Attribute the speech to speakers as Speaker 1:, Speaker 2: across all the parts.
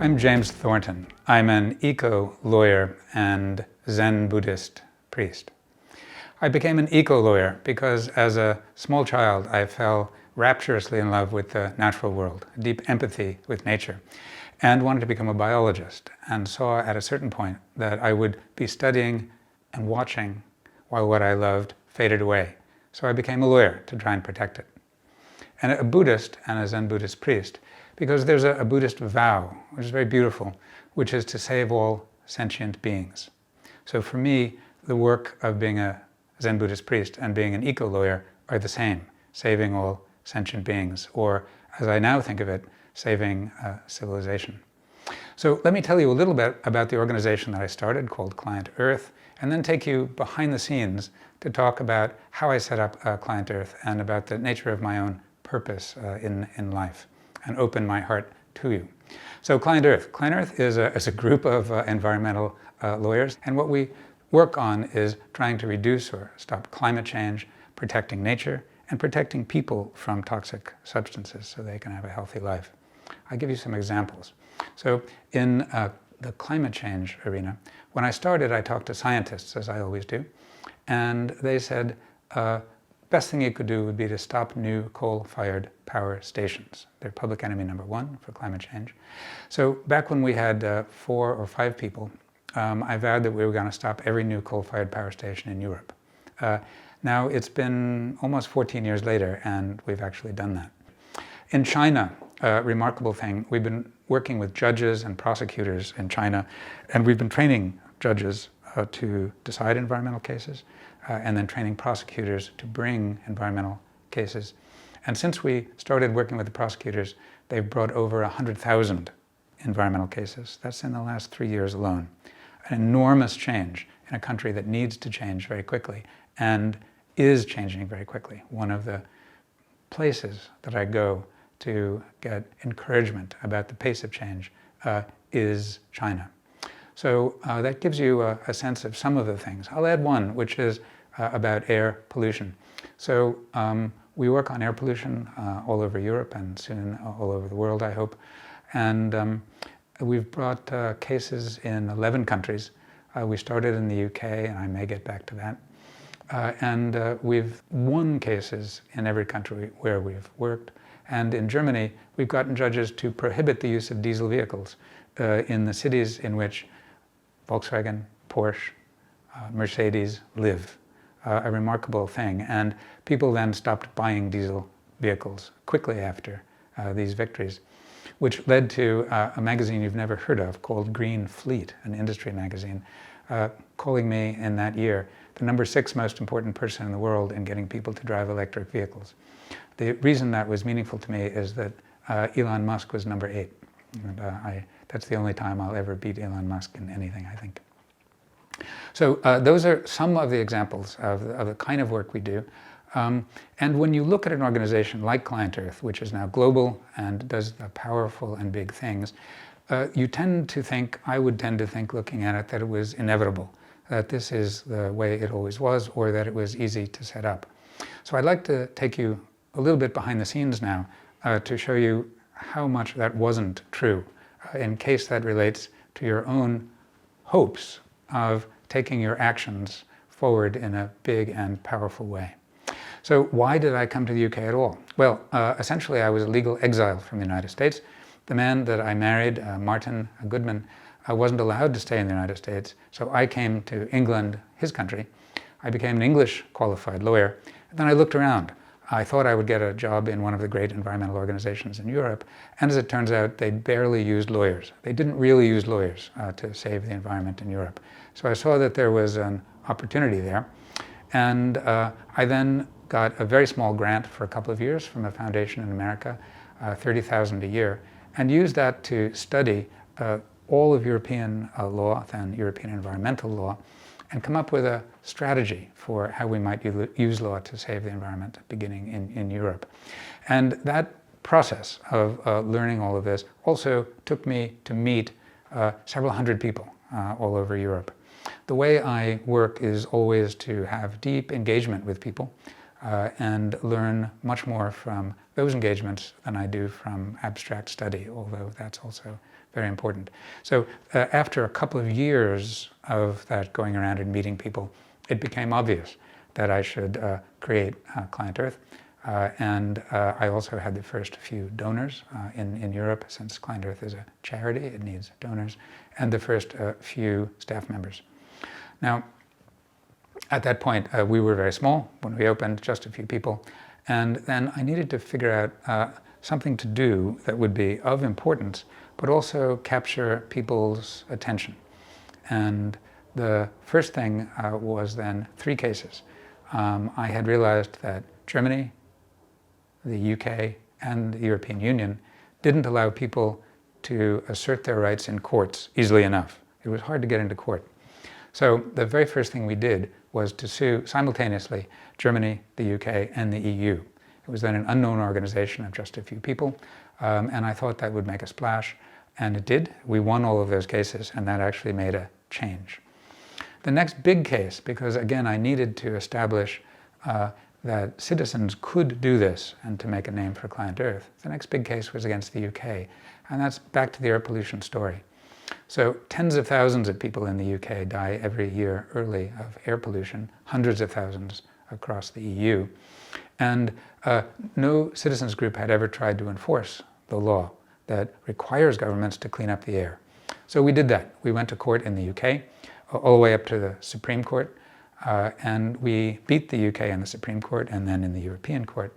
Speaker 1: I'm James Thornton. I'm an eco-lawyer and Zen Buddhist priest. I became an eco-lawyer because as a small child I fell rapturously in love with the natural world, deep empathy with nature, and wanted to become a biologist, and saw at a certain point that I would be studying and watching while what I loved faded away. So I became a lawyer to try and protect it. And a Buddhist and a Zen Buddhist priest, because there's a Buddhist vow, which is very beautiful, which is to save all sentient beings. So for me, the work of being a Zen Buddhist priest and being an eco-lawyer are the same, saving all sentient beings, or as I now think of it, saving civilization. So let me tell you a little bit about the organization that I started called Client Earth, and then take you behind the scenes to talk about how I set up Client Earth and about the nature of my own purpose in life, and open my heart to you. So Client Earth is a group of environmental lawyers, and what we work on is trying to reduce or stop climate change, protecting nature, and protecting people from toxic substances so they can have a healthy life. I'll give you some examples. So in the climate change arena, when I started, I talked to scientists, as I always do, and they said, best thing you could do would be to stop new coal-fired power stations. They're public enemy number one for climate change. So back when we had 4 or 5 people, I vowed that we were going to stop every new coal-fired power station in Europe. Now it's been almost 14 years later, and we've actually done that. In China, a remarkable thing, we've been working with judges and prosecutors in China, and we've been training judges to decide environmental cases, and then training prosecutors to bring environmental cases. And since we started working with the prosecutors, they've brought over 100,000 environmental cases. That's in the last 3 years alone. An enormous change in a country that needs to change very quickly and is changing very quickly. One of the places that I go to get encouragement about the pace of change is China. So that gives you a sense of some of the things. I'll add one, which is about air pollution. So we work on air pollution all over Europe and soon all over the world, I hope. And we've brought cases in 11 countries. We started in the UK, and I may get back to that. And we've won cases in every country where we've worked. And in Germany, we've gotten judges to prohibit the use of diesel vehicles in the cities in which Volkswagen, Porsche, Mercedes live. A remarkable thing. And people then stopped buying diesel vehicles quickly after these victories, which led to a magazine you've never heard of called Green Fleet, an industry magazine, calling me in that year the number 6 most important person in the world in getting people to drive electric vehicles. The reason that was meaningful to me is that Elon Musk was number 8. And that's the only time I'll ever beat Elon Musk in anything, I think. So those are some of the examples of the kind of work we do. And when you look at an organization like Client Earth, which is now global and does the powerful and big things, you tend to think, I would tend to think looking at it, that it was inevitable, that this is the way it always was, or that it was easy to set up. So I'd like to take you a little bit behind the scenes now to show you how much that wasn't true, in case that relates to your own hopes of taking your actions forward in a big and powerful way. So why did I come to the UK at all? Well, essentially I was a legal exile from the United States. The man that I married, Martin Goodman, wasn't allowed to stay in the United States, so I came to England, his country. I became an English qualified lawyer, and then I looked around. I thought I would get a job in one of the great environmental organizations in Europe, and as it turns out, they barely used lawyers. They didn't really use lawyers to save the environment in Europe. So I saw that there was an opportunity there, and I then got a very small grant for a couple of years from a foundation in America, $30,000 a year, and used that to study all of European law and European environmental law, and come up with a strategy for how we might use law to save the environment beginning in Europe. And that process of learning all of this also took me to meet several hundred people all over Europe. The way I work is always to have deep engagement with people and learn much more from those engagements than I do from abstract study, although that's also very important. So after a couple of years of that going around and meeting people, it became obvious that I should create Client Earth. And I also had the first few donors in Europe, since Client Earth is a charity, it needs donors, and the first few staff members. Now, at that point, we were very small when we opened, just a few people, and then I needed to figure out something to do that would be of importance, but also capture people's attention. And the first thing was then 3 cases. I had realized that Germany, the UK, and the European Union didn't allow people to assert their rights in courts easily enough. It was hard to get into court. So the very first thing we did was to sue simultaneously Germany, the UK, and the EU. It was then an unknown organization of just a few people, and I thought that would make a splash, and it did. We won all of those cases, and that actually made a change. The next big case, because again I needed to establish that citizens could do this and to make a name for Client Earth, the next big case was against the UK, and that's back to the air pollution story. So tens of thousands of people in the UK die every year early of air pollution, hundreds of thousands across the EU, and no citizens group had ever tried to enforce the law that requires governments to clean up the air. So we did that. We went to court in the UK, all the way up to the Supreme Court, and we beat the UK in the Supreme Court and then in the European Court.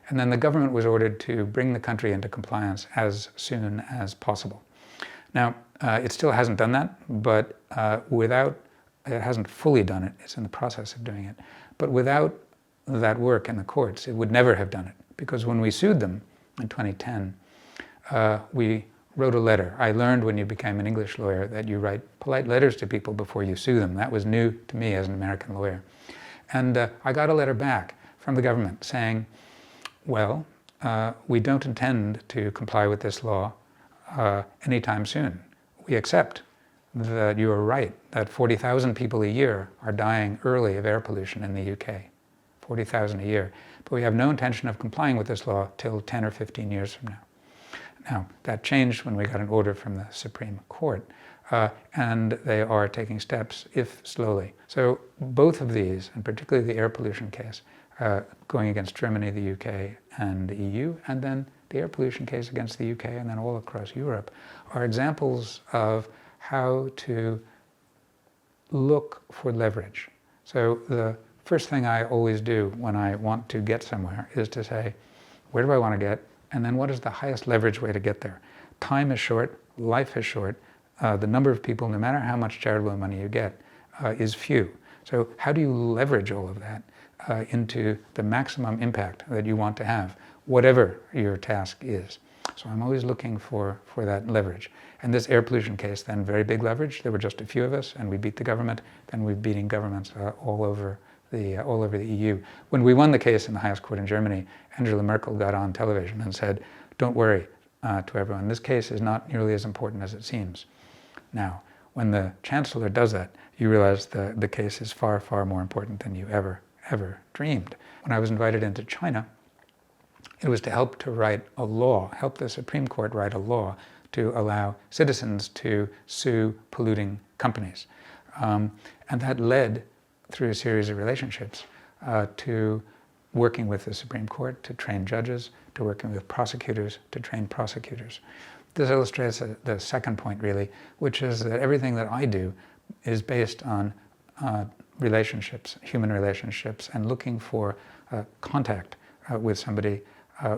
Speaker 1: And then the government was ordered to bring the country into compliance as soon as possible. Now, it still hasn't done that, but it hasn't fully done it. It's in the process of doing it. But without that work in the courts, it would never have done it. Because when we sued them in 2010, we wrote a letter. I learned when you became an English lawyer that you write polite letters to people before you sue them. That was new to me as an American lawyer. And I got a letter back from the government saying, well, we don't intend to comply with this law anytime soon. We accept that you are right, that 40,000 people a year are dying early of air pollution in the UK. 40,000 a year. But we have no intention of complying with this law till 10 or 15 years from now. Now, that changed when we got an order from the Supreme Court, and they are taking steps, if slowly. So both of these, and particularly the air pollution case, going against Germany, the UK, and the EU, and then the air pollution case against the UK and then all across Europe, are examples of how to look for leverage. So the first thing I always do when I want to get somewhere is to say, where do I want to get? And then what is the highest leverage way to get there? Time is short, life is short, the number of people, no matter how much charitable money you get, is few. So how do you leverage all of that into the maximum impact that you want to have, whatever your task is? So I'm always looking for that leverage. And this air pollution case, then, very big leverage. There were just a few of us, and we beat the government. Then we're beating governments all over the EU. When we won the case in the highest court in Germany, Angela Merkel got on television and said, don't worry, to everyone, this case is not nearly as important as it seems. Now, when the Chancellor does that, you realize the case is far, far more important than you ever dreamed. When I was invited into China, it was to help to write a law, help the Supreme Court write a law to allow citizens to sue polluting companies. And that led, through a series of relationships, to working with the Supreme Court to train judges, to working with prosecutors to train prosecutors. This illustrates the second point, really, which is that everything that I do is based on relationships, human relationships, and looking for contact with somebody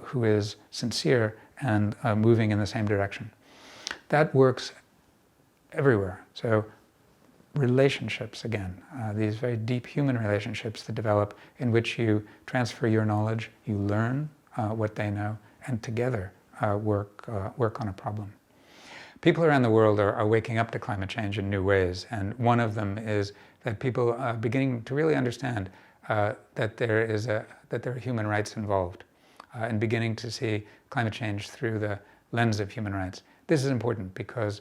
Speaker 1: who is sincere and moving in the same direction. That works everywhere. So relationships, again, these very deep human relationships that develop in which you transfer your knowledge, you learn what they know, and together work on a problem. People around the world are waking up to climate change in new ways, and one of them is that people are beginning to really understand that there are human rights involved, and beginning to see climate change through the lens of human rights. This is important because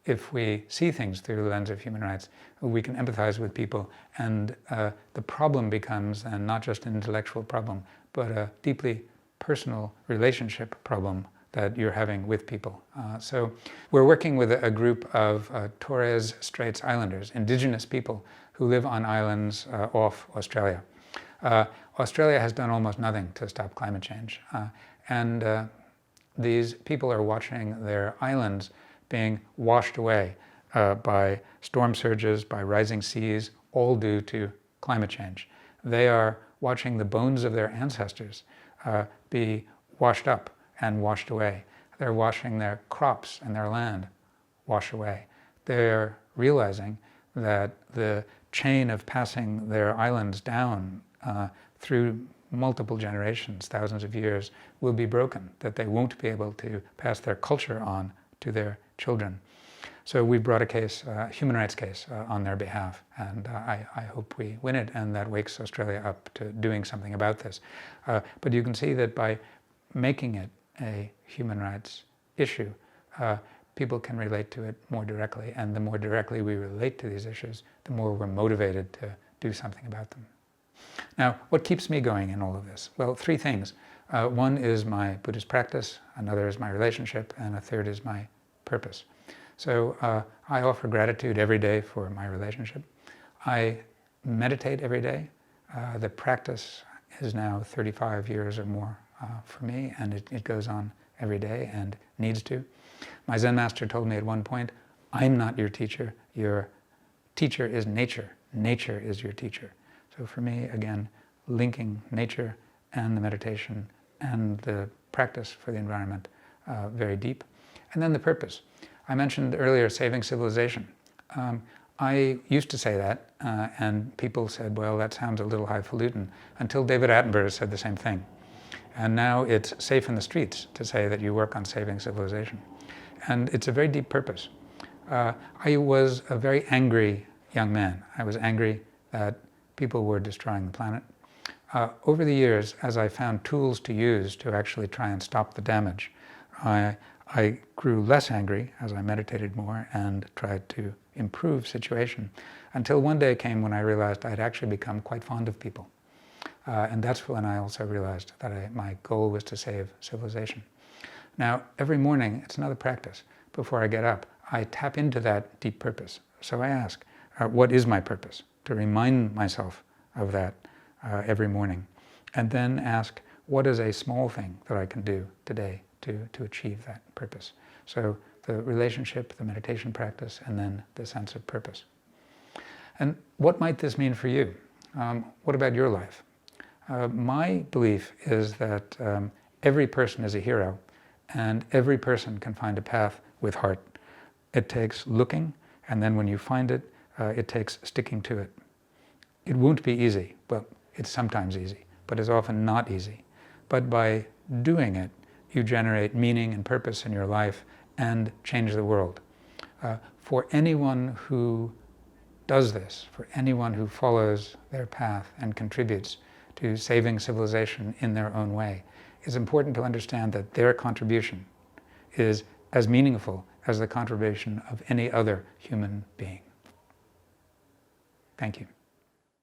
Speaker 1: if we see things through the lens of human rights, we can empathize with people, and the problem becomes not just an intellectual problem, but a deeply personal relationship problem that you're having with people. So we're working with a group of Torres Straits Islanders, indigenous people who live on islands off Australia. Australia has done almost nothing to stop climate change. And these people are watching their islands being washed away by storm surges, by rising seas, all due to climate change. They are watching the bones of their ancestors be washed up and washed away. They're watching their crops and their land wash away. They're realizing that the chain of passing their islands down through multiple generations, thousands of years, will be broken, that they won't be able to pass their culture on to their children. So we brought a case, a human rights case, on their behalf, and I hope we win it, and that wakes Australia up to doing something about this. But you can see that by making it a human rights issue, people can relate to it more directly, and the more directly we relate to these issues, the more we're motivated to do something about them. Now, what keeps me going in all of this? Well, three things. One is my Buddhist practice, another is my relationship, and a third is my purpose. So I offer gratitude every day for my relationship. I meditate every day. The practice is now 35 years or more for me, and it goes on every day and needs to. My Zen master told me at one point, I'm not your teacher is nature. Nature is your teacher. So for me, again, linking nature and the meditation and the practice for the environment very deep. And then the purpose. I mentioned earlier saving civilization. I used to say that, and people said, well, that sounds a little highfalutin, until David Attenborough said the same thing. And now it's safe in the streets to say that you work on saving civilization. And it's a very deep purpose. I was a very angry young man. I was angry that people were destroying the planet. Over the years, as I found tools to use to actually try and stop the damage, I grew less angry as I meditated more and tried to improve situation, until one day came when I realized I'd actually become quite fond of people. And that's when I also realized that my goal was to save civilization. Now, every morning, it's another practice. Before I get up, I tap into that deep purpose. So I ask, what is my purpose? To remind myself of that every morning. And then ask, what is a small thing that I can do today to achieve that purpose? So the relationship, the meditation practice, and then the sense of purpose. And what might this mean for you? What about your life? My belief is that every person is a hero, and every person can find a path with heart. It takes looking, and then when you find it, it takes sticking to it. It won't be easy. Well, it's sometimes easy, but it's often not easy. But by doing it, you generate meaning and purpose in your life and change the world. For anyone who does this, for anyone who follows their path and contributes to saving civilization in their own way, it's important to understand that their contribution is as meaningful as the contribution of any other human being. Thank you.